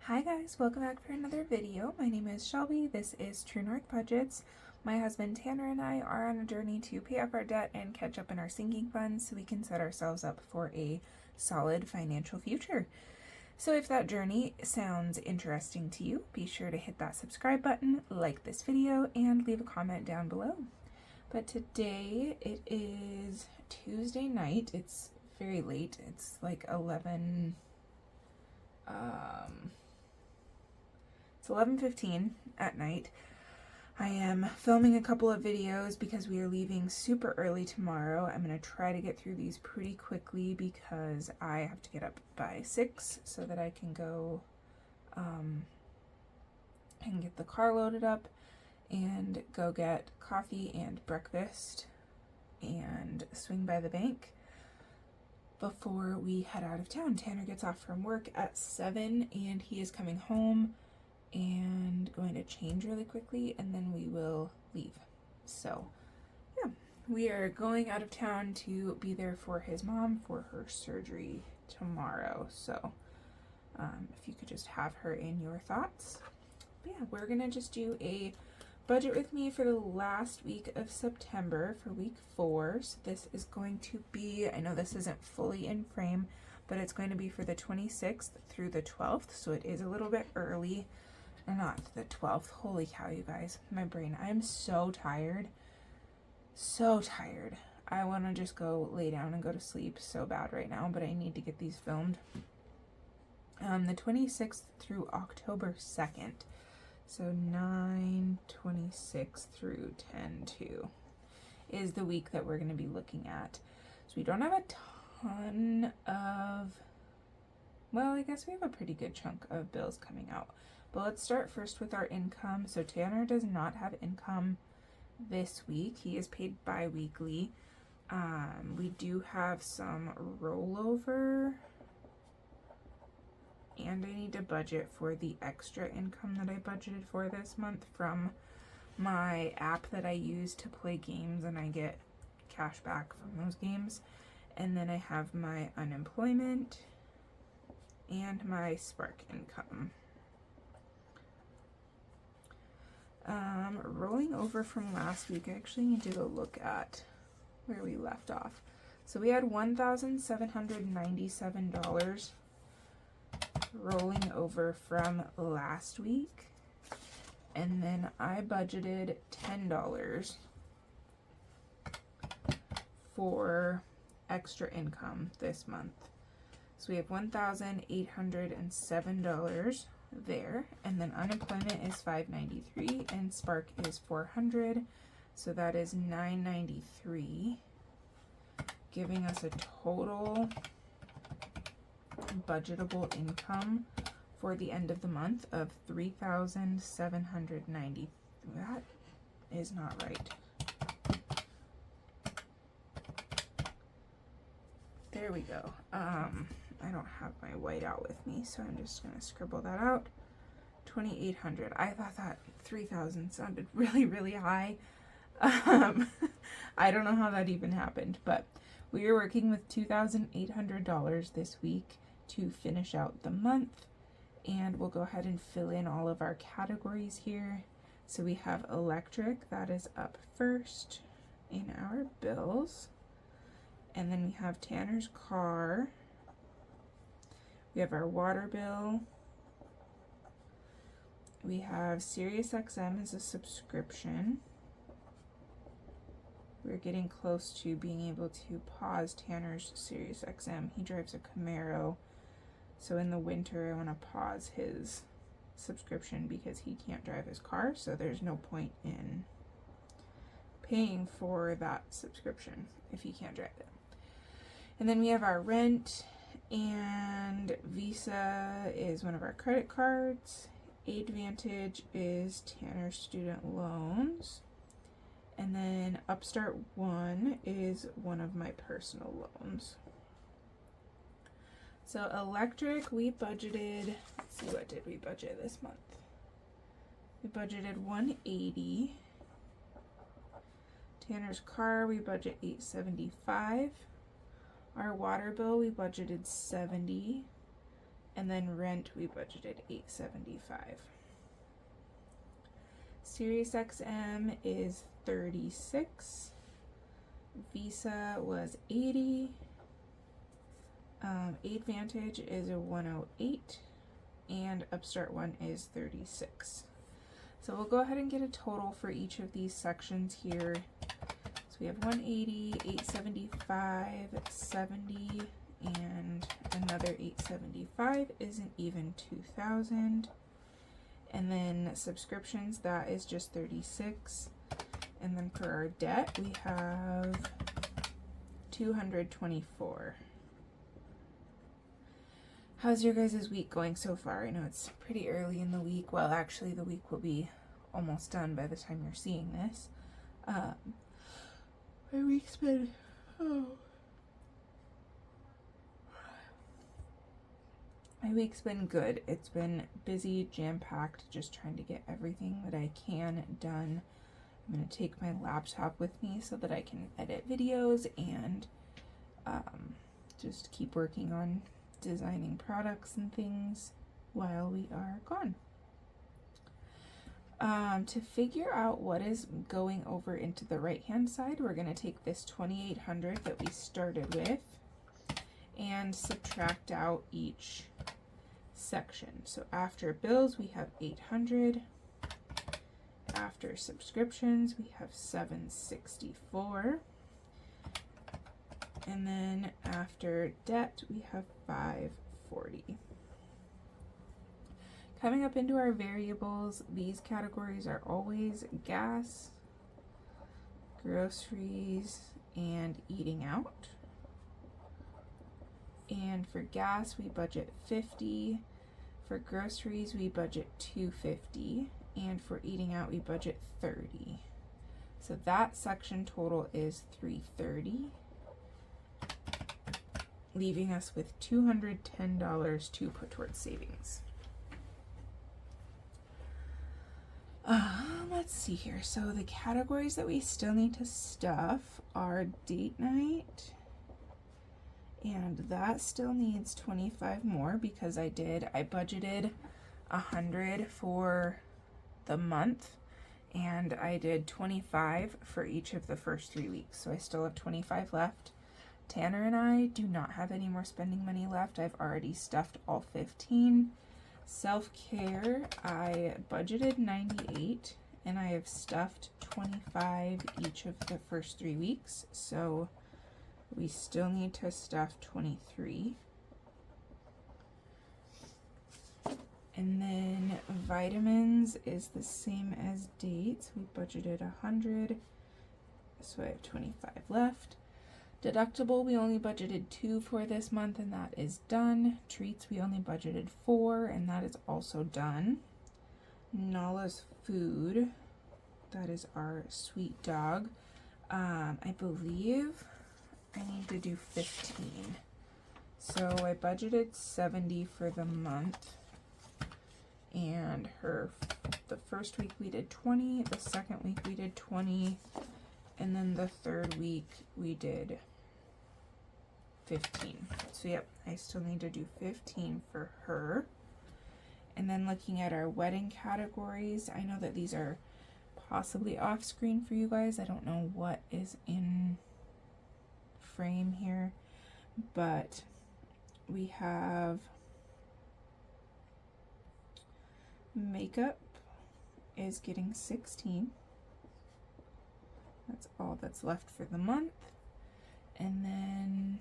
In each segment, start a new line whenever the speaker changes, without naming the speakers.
Hi guys, welcome back for another video. My name is Shelby. This is True North Budgets. My husband Tanner and I are on a journey to pay off our debt and catch up in our sinking funds so we can set ourselves up for a solid financial future. So if that journey sounds interesting to you, be sure to hit that subscribe button, like this video, and leave a comment down below. But today it is Tuesday night. It's very late. It's like 11:15 at night. I am filming a couple of videos because we are leaving super early tomorrow. I'm going to try to get through these pretty quickly because I have to get up by 6 so that I can go and get the car loaded up and go get coffee and breakfast and swing by the bank before we head out of town. Tanner gets off from work at 7 and he is coming home and going to change really quickly, and then we will leave. So yeah, we are going out of town to be there for his mom for her surgery tomorrow. So if you could just have her in your thoughts. But yeah, we're gonna just do a budget with me for the last week of September for week 4. So this is going to be, I know this isn't fully in frame, but it's going to be for the 26th through the 12th, so it is a little bit early. Not the 12th. Holy cow, you guys. My brain. I am so tired. So tired. I want to just go lay down and go to sleep so bad right now, but I need to get these filmed. The 26th through October 2nd. So 9/26 through 10/2 is the week that we're going to be looking at. So we don't have a ton of, well, I guess we have a pretty good chunk of bills coming out. But let's start first with our income. So Tanner does not have income this week. He is paid bi-weekly. We do have some rollover, and I need to budget for the extra income that I budgeted for this month from my app that I use to play games, and I get cash back from those games. And then I have my unemployment and my Spark income. Rolling over from last week, I actually need to go look at where we left off. So we had $1,797 rolling over from last week, and then I budgeted $10 for extra income this month. So we have $1,807 there, and then unemployment is $593 and Spark is $400, so that is $993, giving us a total budgetable income for the end of the month of $3,790. That is not right. There we go. I don't have my whiteout with me, so I'm just going to scribble that out. 2,800. I thought that 3,000 sounded really, really high. I don't know how that even happened, but we are working with $2,800 this week to finish out the month, and we'll go ahead and fill in all of our categories here. So we have electric, that is up first in our bills. And then we have Tanner's car. We have our water bill. We have SiriusXM as a subscription. We're getting close to being able to pause Tanner's SiriusXM. He drives a Camaro, so in the winter I want to pause his subscription because he can't drive his car, so there's no point in paying for that subscription if he can't drive it. And then we have our rent, and Visa is one of our credit cards. Advantage is Tanner's student loans. And then Upstart One is one of my personal loans. So electric, we budgeted, let's see, what did we budget this month? We budgeted $180. Tanner's car, we budget $875. Our water bill, we budgeted $70. And then rent, we budgeted $875. SiriusXM is $36. Visa was $80. Advantage is a $108, and Upstart One is $36. So we'll go ahead and get a total for each of these sections here. So we have $180, $875, $70, and another $875 is an even $2,000. And then subscriptions, that is just $36. And then for our debt, we have $224. How's your guys' week going so far? I know it's pretty early in the week. Well, actually, the week will be almost done by the time you're seeing this. My week's been... My week's been good. It's been busy, jam-packed, just trying to get everything that I can done. I'm going to take my laptop with me so that I can edit videos and just keep working on designing products and things while we are gone. To figure out what is going over into the right hand side, we're going to take this 2,800 that we started with and subtract out each section. So after bills we have 800, after subscriptions we have 764, and then after debt we have 540. Coming up into our variables, these categories are always gas, groceries, and eating out. And for gas we budget $50, for groceries we budget $250, and for eating out we budget $30. So that section total is $330, leaving us with $210 to put towards savings. Let's see here. So the categories that we still need to stuff are date night, and that still needs 25 more because I budgeted 100 for the month, and I did 25 for each of the first 3 weeks, so I still have 25 left. Tanner and I do not have any more spending money left. I've already stuffed all 15. Self-care, I budgeted 98, and I have stuffed 25 each of the first 3 weeks, so we still need to stuff 23. And then vitamins is the same as dates. We budgeted 100, so I have 25 left. Deductible, we only budgeted 2 for this month, and that is done. Treats, we only budgeted 4, and that is also done. Nala's food, that is our sweet dog. I believe I need to do 15. So I budgeted 70 for the month. And the first week we did 20, the second week we did 20, and then the third week we did 15. So yep, I still need to do 15 for her. And then looking at our wedding categories, I know that these are possibly off screen for you guys. I don't know what is in frame here, but we have makeup is getting 16. That's all that's left for the month. And then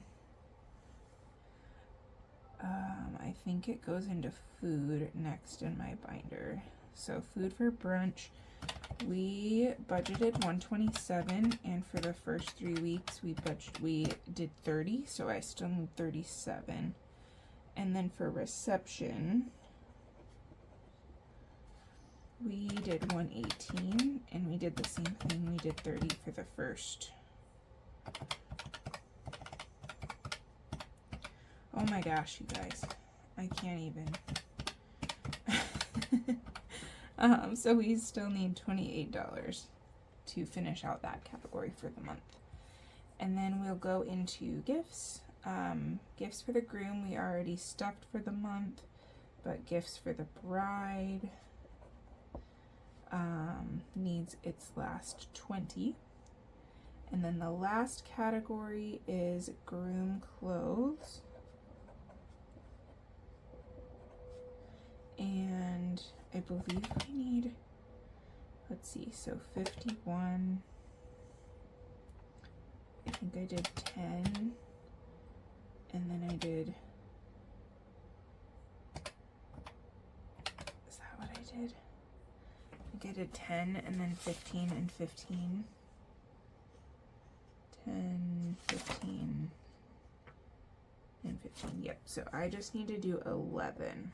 I think it goes into food next in my binder. So food for brunch, we budgeted 127, and for the first 3 weeks we did 30, so I still need 37. And then for reception, we did 118, and we did the same thing. We did 30 for the first. Oh my gosh, you guys. I can't even. So we still need $28 to finish out that category for the month. And then we'll go into gifts. Gifts for the groom we already stuffed for the month, but gifts for the bride needs its last 20. And then the last category is groom clothes. And I believe we need, let's see, so 51. I think I did 10. And then I did, is that what I did? I think I did 10 and then 15 and 15. 10, 15, and 15. Yep, so I just need to do 11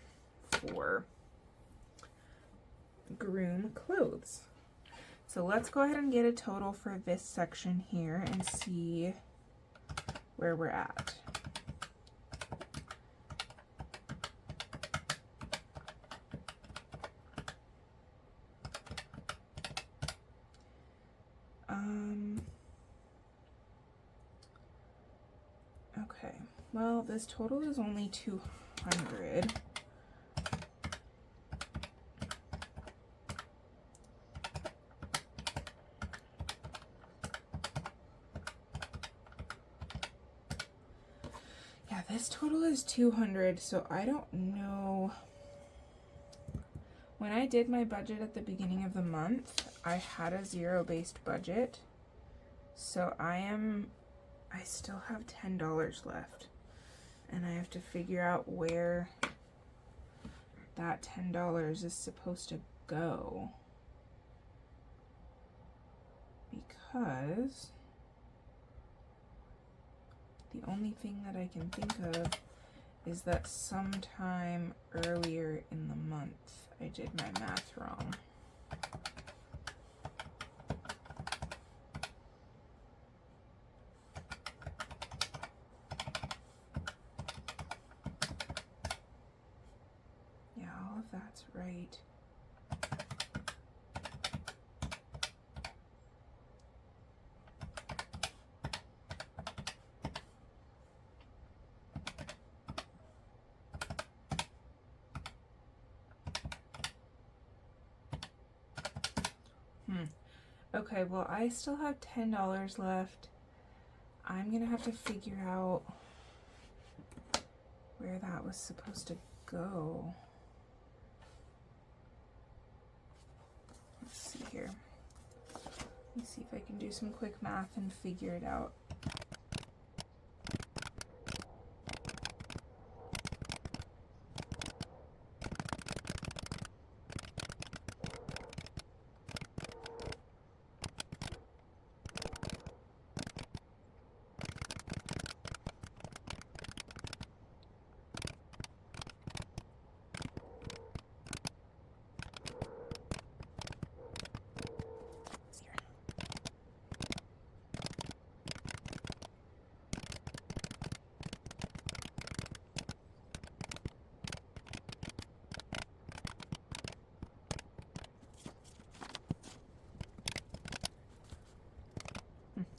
for groom clothes. So let's go ahead and get a total for this section here and see where we're at. Okay, well, this total is only 200. Yeah, this total is 200, so I don't know. When I did my budget at the beginning of the month, I had a zero-based budget, so I still have $10 left, and I have to figure out where that $10 is supposed to go, because the only thing that I can think of is that sometime earlier in the month I did my math wrong. Yeah, all of that's right. Okay, well, I still have $10 left. I'm gonna have to figure out where that was supposed to go. Let's see here. Let me see if I can do some quick math and figure it out.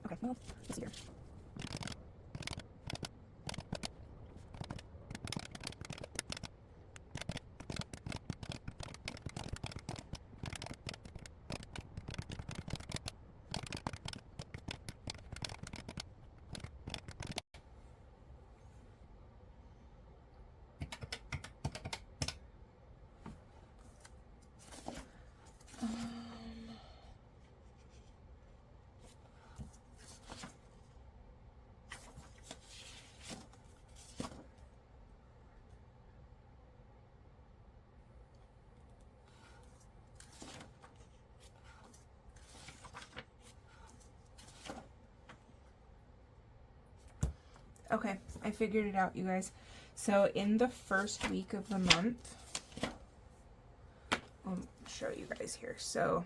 Okay, well, let's see here. Okay, I figured it out, you guys. So in the first week of the month, I'll show you guys here. So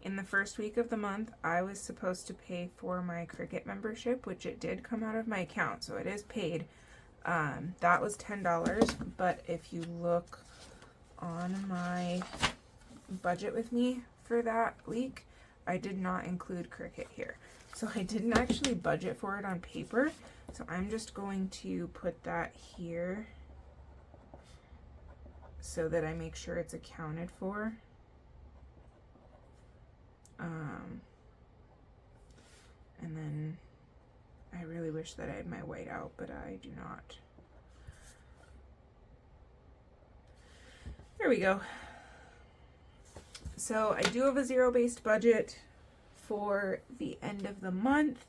in the first week of the month, I was supposed to pay for my Cricut membership, which it did come out of my account, so it is paid. That was $10, but if you look on my budget with me for that week, I did not include Cricut here. So I didn't actually budget for it on paper, so I'm just going to put that here so that I make sure it's accounted for. And then I really wish that I had my white out, but I do not. There we go. So I do have a zero-based budget for the end of the month.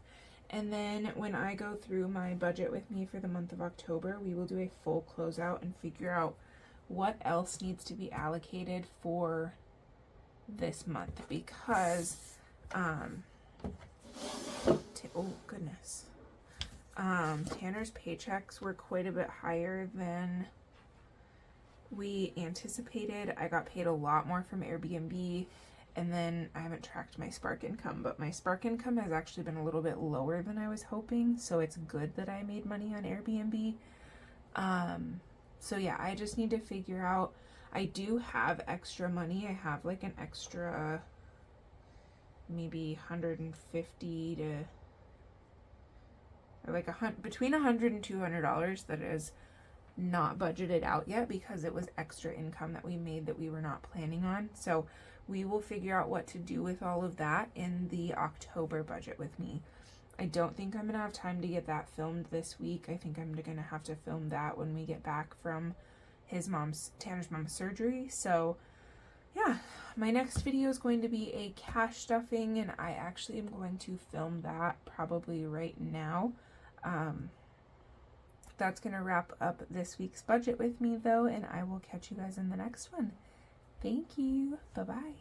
And then when I go through my budget with me for the month of October, we will do a full closeout and figure out what else needs to be allocated for this month, because oh goodness, Tanner's paychecks were quite a bit higher than we anticipated. I got paid a lot more from Airbnb, and then I haven't tracked my Spark income, but my Spark income has actually been a little bit lower than I was hoping, so it's good that I made money on Airbnb. So yeah, I just need to figure out, I do have extra money. I have like an extra maybe 150 to, or like between $100 and $200 that is not budgeted out yet because it was extra income that we made that we were not planning on. So we will figure out what to do with all of that in the October budget with me. I don't think I'm gonna have time to get that filmed this week. I think I'm gonna have to film that when we get back from Tanner's mom's surgery. So yeah, my next video is going to be a cash stuffing, and I actually am going to film that probably right now. That's going to wrap up this week's budget with me though, and I will catch you guys in the next one. Thank you. Bye-bye.